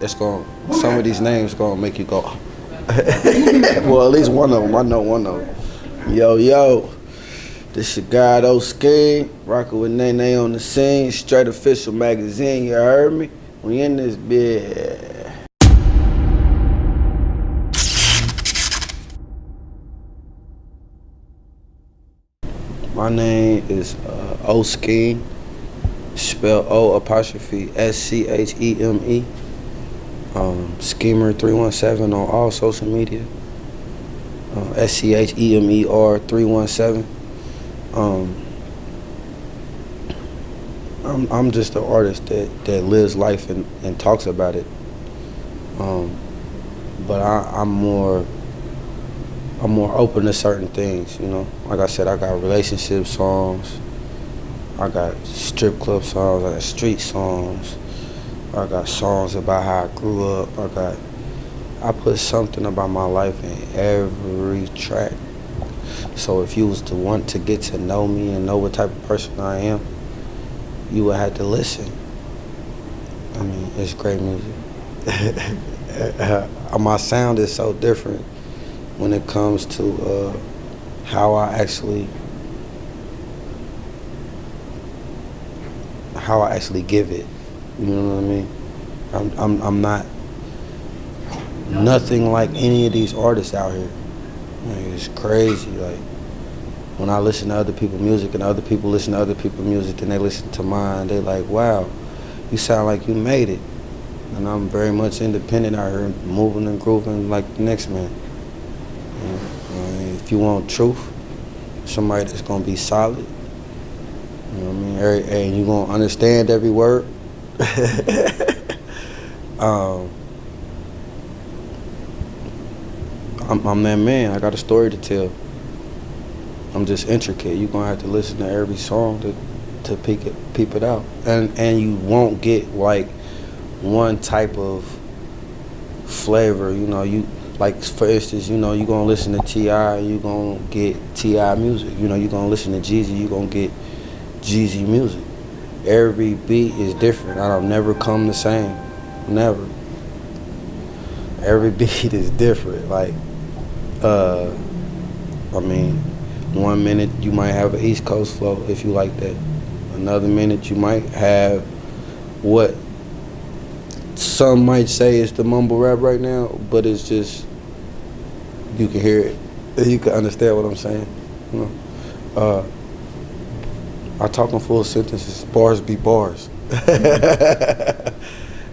some of these names gonna make you go. Well, at least one of them. I know one of them. Yo, this your guy, O'Skeen, rocking with NaeNae on the scene, straight official magazine. You heard me? We in this bit. My name is O'Skeen, spelled O''SCHEME. Schemer 317 on all social media. SCHEMER 317. I'm just an artist that lives life and talks about it. But I'm more open to certain things, you know. Like I said, I got relationship songs, I got strip club songs, I got street songs, I got songs about how I grew up. I put something about my life in every track. So if you was to want to get to know me and know what type of person I am, you would have to listen. I mean, it's great music. My sound is so different when it comes to how I actually give it. You know what I mean? I'm not nothing like any of these artists out here. Like, it's crazy. Like, when I listen to other people's music and other people listen to other people's music and they listen to mine, they like, wow, you sound like you made it. And I'm very much independent out here, moving and grooving like the next man. You know, if you want truth, somebody that's gonna be solid, you know what I mean, and you gonna understand every word. I'm that man. I got a story to tell. I'm just intricate. You're gonna have to listen to every song to peep it out, and you won't get like one type of flavor. You know, you like, for instance, you know, you're gonna listen to T.I., you're gonna get T.I. music. You know, you're gonna listen to Jeezy, you're gonna get Jeezy music. Every beat is different. I don't never come the same. Never. Every beat is different. Like, I mean, 1 minute you might have an East Coast flow if you like that. Another minute you might have what some might say is the mumble rap right now, but it's just, you can hear it. You can understand what I'm saying. You know? I talk in full sentences. Bars be bars.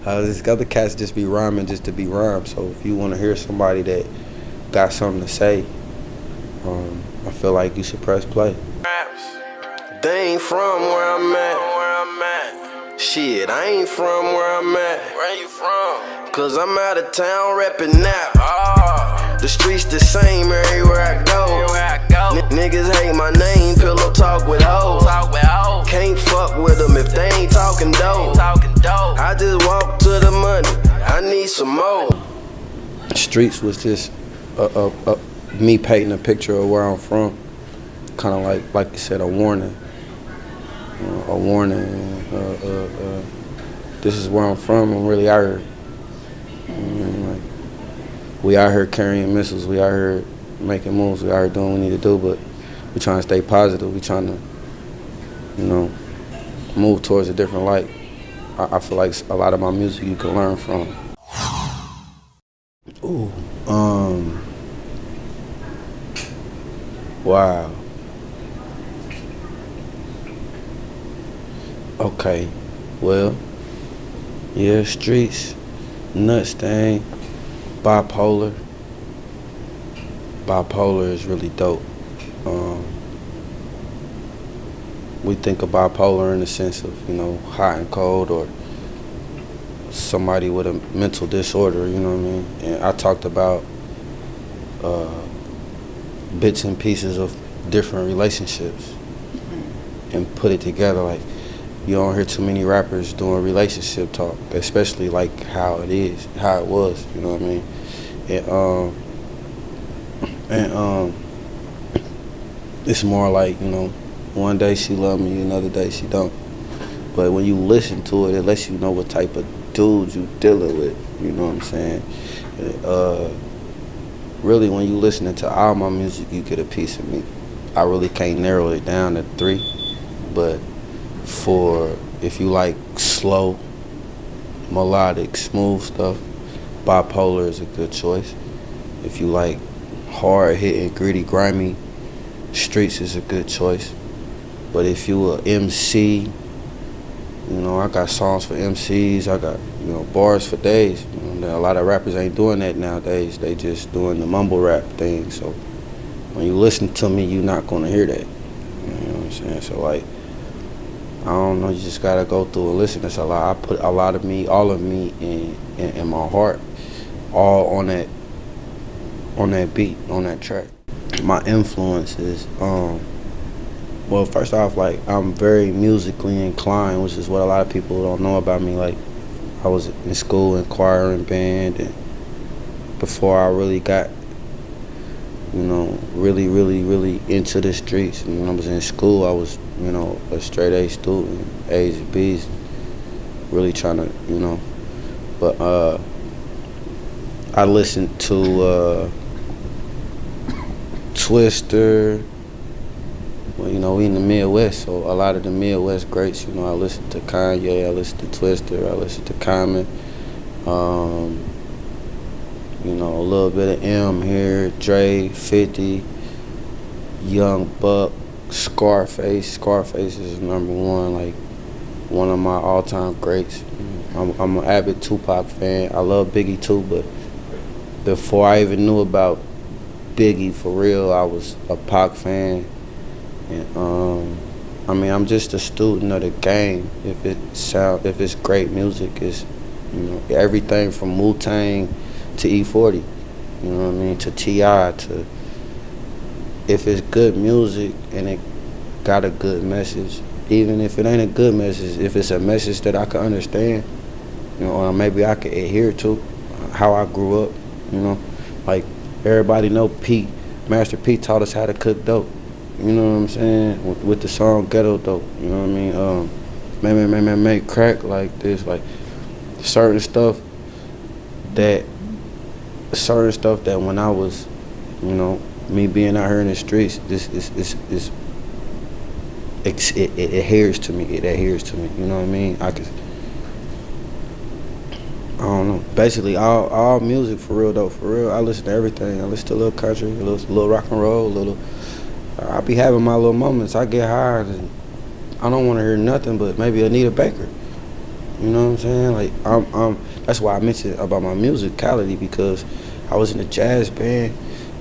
These other cats just be rhyming just to be rhymed. So if you want to hear somebody that got something to say, I feel like you should press play. They ain't from where I'm at. Shit, I ain't from where I'm at. Where you from? Cause I'm out of town reppin' Nap. The streets the same everywhere I go. Niggas hate my name, pillow talk with hoes. Can't fuck with them if they ain't talking dope. I just walk to the money, I need some more. Streets was just me painting a picture of where I'm from. Kind of like you said, a warning. A warning. This is where I'm from. I'm really out here. Like, we out here carrying missiles. We out here making moves. We out here doing what we need to do. But we trying to stay positive. We trying to, you know, move towards a different light. I feel like a lot of my music you can learn from. Ooh. Wow. Okay, well, yeah, streets, nuts thing, bipolar. Bipolar is really dope. We think of bipolar in the sense of, you know, hot and cold, or somebody with a mental disorder, you know what I mean? And I talked about bits and pieces of different relationships and put it together. Like, you don't hear too many rappers doing relationship talk, especially like how it was, you know what I mean? And it's more like, you know, one day she love me, another day she don't. But when you listen to it, it lets you know what type of dudes you dealing with. You know what I'm saying? Really, when you listening to all my music, you get a piece of me. I really can't narrow it down to three, but if you like slow, melodic, smooth stuff, Bipolar is a good choice. If you like hard hitting, gritty, grimy, Streets is a good choice. But if you a MC, I got songs for MCs. I got, bars for days. A lot of rappers ain't doing that nowadays. They just doing the mumble rap thing. So when you listen to me, you're not gonna hear that. You know what I'm saying? So like, I don't know. You just gotta go through and listen. That's a lot. I put a lot of me, all of me, in my heart, all on that beat, on that track. My influences. Well, first off, like, I'm very musically inclined, which is what a lot of people don't know about me. Like, I was in school in choir and band, and before I really got, really into the streets. And when I was in school, I was, a straight A student, A's and B's, really trying to, but I listened to Twister. Well, we in the Midwest, so a lot of the Midwest greats, I listened to Kanye, I listened to Twister, I listened to Common, a little bit of M here, Dre, 50, Young Buck, Scarface. Scarface is number one, like one of my all-time greats. I'm an avid Tupac fan. I love Biggie too, but before I even knew about Biggie for real, I was a Pac fan. And I'm just a student of the game. If it's great music, it's everything from Wu-Tang to E40, to T.I. to, if it's good music and it got a good message, even if it ain't a good message, if it's a message that I can understand, or maybe I can adhere to, how I grew up, like everybody know Pete, Master P taught us how to cook dope. You know what I'm saying? With the song Ghetto Dope, you know what I mean? Make crack like this, like certain stuff that when I was, me being out here in the streets, it adheres to me. It adheres to me. You know what I mean? I don't know. Basically, all music for real though. For real, I listen to everything. I listen to a little country, a little rock and roll, a little. I be having my little moments. I get high and I don't want to hear nothing but maybe Anita Baker. You know what I'm saying? Like I'm that's why I mentioned about my musicality, because I was in a jazz band.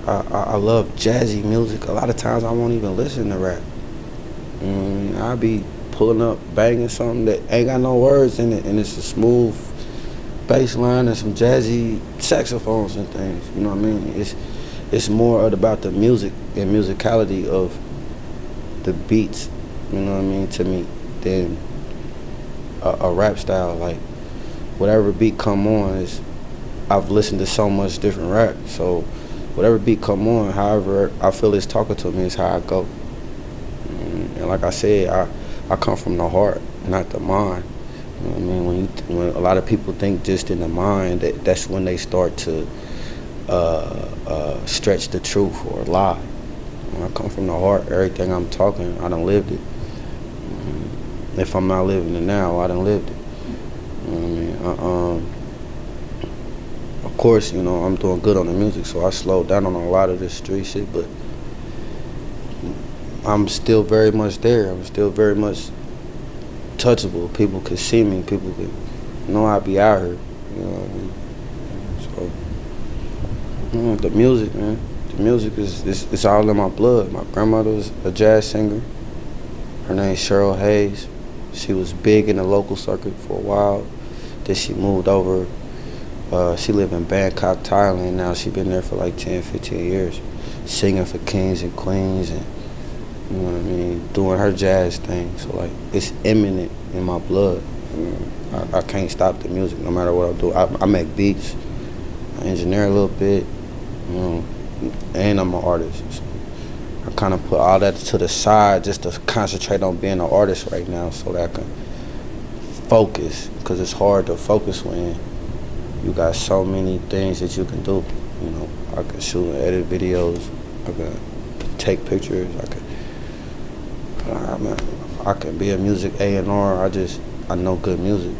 I love jazzy music. A lot of times I won't even listen to rap. I be pulling up, banging something that ain't got no words in it, and it's a smooth bass line and some jazzy saxophones and things. You know what I mean? It's more about the music and musicality of the beats, you know what I mean, to me, than a rap style. Like, whatever beat come on I've listened to so much different rap, so whatever beat come on, however I feel it's talking to me is how I go. And like I said, I come from the heart, not the mind. You know what I mean? When a lot of people think just in the mind, that's when they start to stretch the truth or lie. When I come from the heart, everything I'm talking, I done lived it. If I'm not living it now, I done lived it. You know what I mean? Of course, I'm doing good on the music, so I slowed down on a lot of this street shit, but I'm still very much there. I'm still very much touchable. People can see me. People can know I be out here. You know what I mean? So, the music, man. The music it's all in my blood. My grandmother was a jazz singer. Her name's Cheryl Hayes. She was big in the local circuit for a while. Then she moved over. She lived in Bangkok, Thailand now. She been there for like 10, 15 years, singing for kings and queens and, you know what I mean, doing her jazz thing. So, like, it's imminent in my blood. I can't stop the music no matter what I do. I make beats. I engineer a little bit, and I'm an artist. So I kind of put all that to the side just to concentrate on being an artist right now, so that I can focus, because it's hard to focus when you got so many things that you can do. You know, I can shoot and edit videos, I can take pictures, I can be a music A&R. I know good music.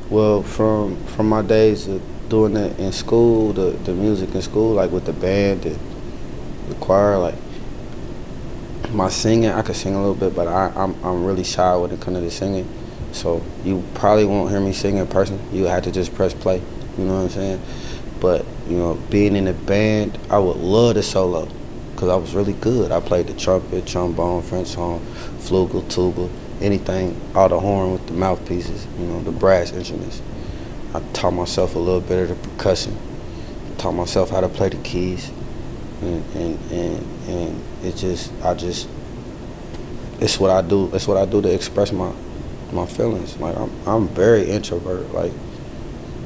Well, from my days of doing that in school, the music in school, like with the band, the choir, like my singing, I could sing a little bit, but I'm really shy when it comes to the singing. So you probably won't hear me sing in person. You have to just press play. You know what I'm saying? But you know, being in a band, I would love to solo, because I was really good. I played the trumpet, trombone, French horn, flugel, tuba, anything, all the horn with the mouthpieces, you know, the brass instruments. I taught myself a little bit of the percussion, taught myself how to play the keys, and it's what I do. It's what I do to express my feelings. Like I'm very introvert. Like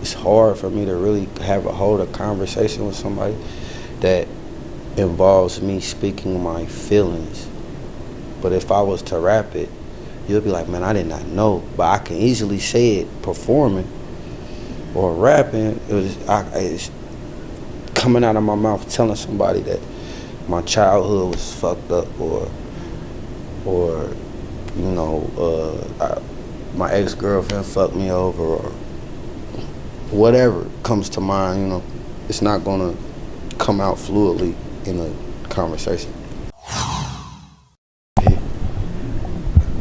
it's hard for me to really hold a conversation with somebody that involves me speaking my feelings. But if I was to rap it, you'll be like, man, I did not know. But I can easily say it performing or rapping. It's coming out of my mouth telling somebody that my childhood was fucked up, or you know, my ex-girlfriend fucked me over, or whatever comes to mind. You know, it's not gonna come out fluidly in a conversation.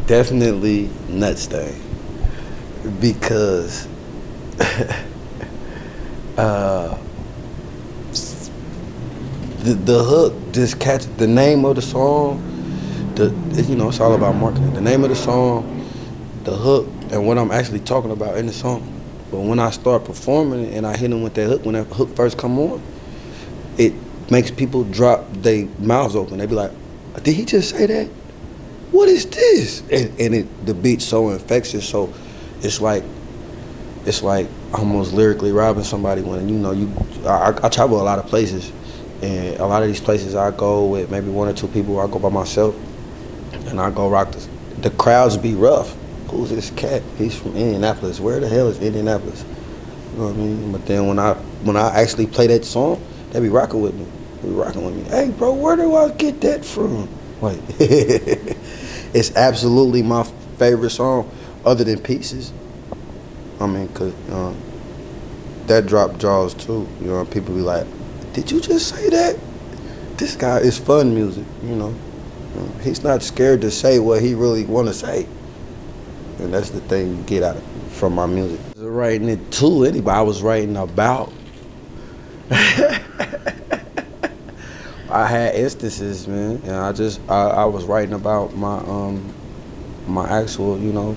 Definitely nuts thing, because the hook just catch the name of the song. You know, it's all about marketing. The name of the song, the hook, and what I'm actually talking about in the song. But when I start performing it and I hit them with that hook, when that hook first come on, it makes people drop their mouths open. They be like, "Did he just say that? What is this?" And the beat's so infectious, so it's like almost lyrically robbing somebody. When you know I travel a lot of places, and a lot of these places I go with maybe one or two people. I go by myself, and I go rock the crowds be rough. Who's this cat? He's from Indianapolis. Where the hell is Indianapolis? You know what I mean? But then when I actually play that song, they be rocking with me. They be rocking with me. Hey, bro, where do I get that from? Like, it's absolutely my favorite song, other than Pieces. I mean, cause that dropped jaws too. You know, people be like, "Did you just say that?" This guy is fun music. You know, he's not scared to say what he really want to say. And that's the thing you get from my music. I was writing it to anybody. I was writing about. I had instances, man, and I was writing about my actual, you know,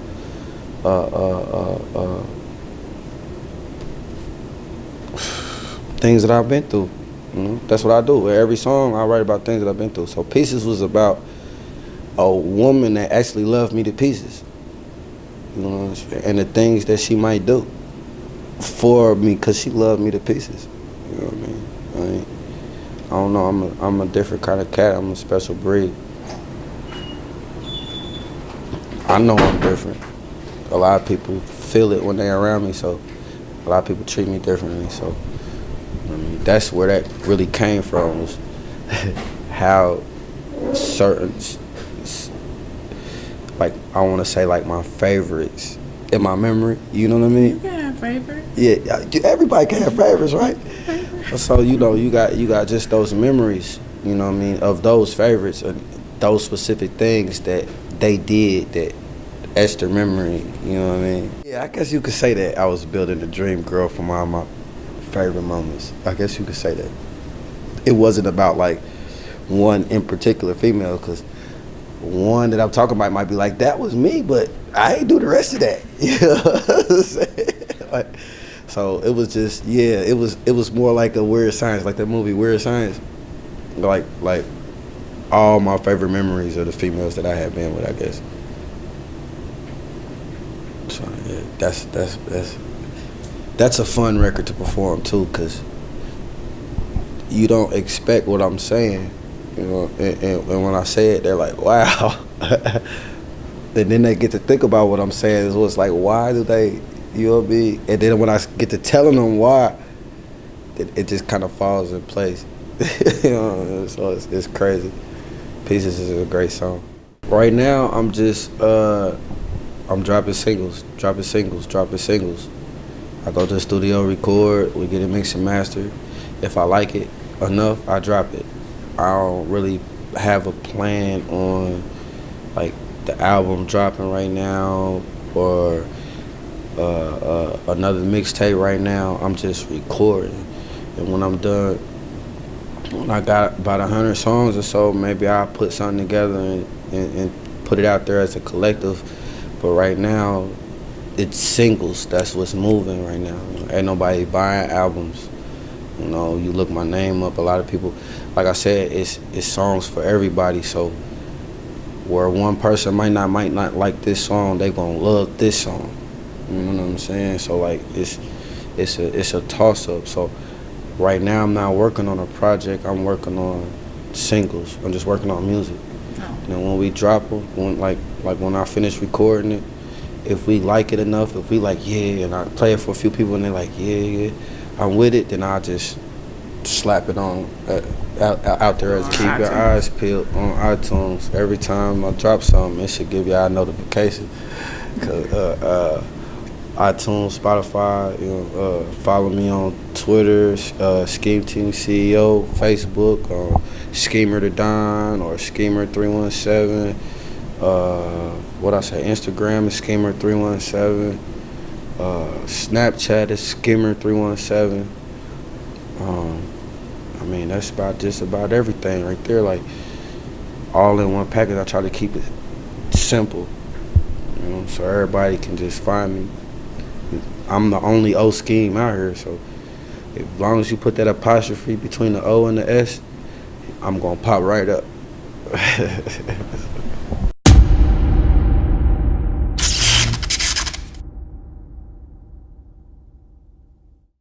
things that I've been through. You know? That's what I do. With every song, I write about things that I've been through. So Pieces was about a woman that actually loved me to pieces. You know, and the things that she might do for me because she loved me to pieces. You know what I mean? I don't know. I'm a different kind of cat. I'm a special breed. I know I'm different. A lot of people feel it when they're around me. So a lot of people treat me differently. So I mean, that's where that really came from, was how certain, like, I want to say, like, my favorites in my memory, you know what I mean? You can have favorites. Yeah, everybody can have favorites, right? So, you know, you got just those memories, you know what I mean, of those favorites, those specific things that they did that etched their memory, you know what I mean? Yeah, I guess you could say that I was building a dream girl from all my favorite moments. I guess you could say that. It wasn't about, like, one in particular female, because one that I'm talking about might be like, that was me, but I ain't do the rest of that. You know what I'm saying? Like, so it was just, yeah, it was more like a Weird Science, like that movie Weird Science. Like all my favorite memories of the females that I had been with, I guess. So yeah, that's a fun record to perform too, because you don't expect what I'm saying. You know, and when I say it, they're like, wow. And then they get to think about what I'm saying. So it's like, why do they, you know what I mean? And then when I get to telling them why, it just kind of falls in place. You know, so it's crazy. Pieces is a great song. Right now, I'm just, I'm dropping singles. I go to the studio, record, we get it mixed and mastered. If I like it enough, I drop it. I don't really have a plan on, like, the album dropping right now or another mixtape right now. I'm just recording. And when I'm done, when I got about 100 songs or so, maybe I'll put something together and put it out there as a collective. But right now, it's singles. That's what's moving right now. Ain't nobody buying albums. You know, you look my name up, a lot of people, like I said, it's songs for everybody. So where one person might not like this song, they gonna love this song. You know what I'm saying? So like it's a toss up. So right now I'm not working on a project. I'm working on singles. I'm just working on music. Oh. And then when we drop them, when I finish recording it, if we like it enough, if we like and I play it for a few people and they're like yeah, I'm with it, then I'll just slap it on out there as keep your eyes peeled on iTunes. Every time I drop something, it should give y'all a notification. Cause iTunes, Spotify, follow me on Twitter, Scheme Team CEO, Facebook, Schemer the Don or Schemer317. What I say? Instagram is Schemer317. Snapchat is Schemer317. I mean, that's just about everything right there. Like, all in one package. I try to keep it simple, so everybody can just find me. I'm the only O Scheme out here, so as long as you put that apostrophe between the O and the S, I'm gonna pop right up.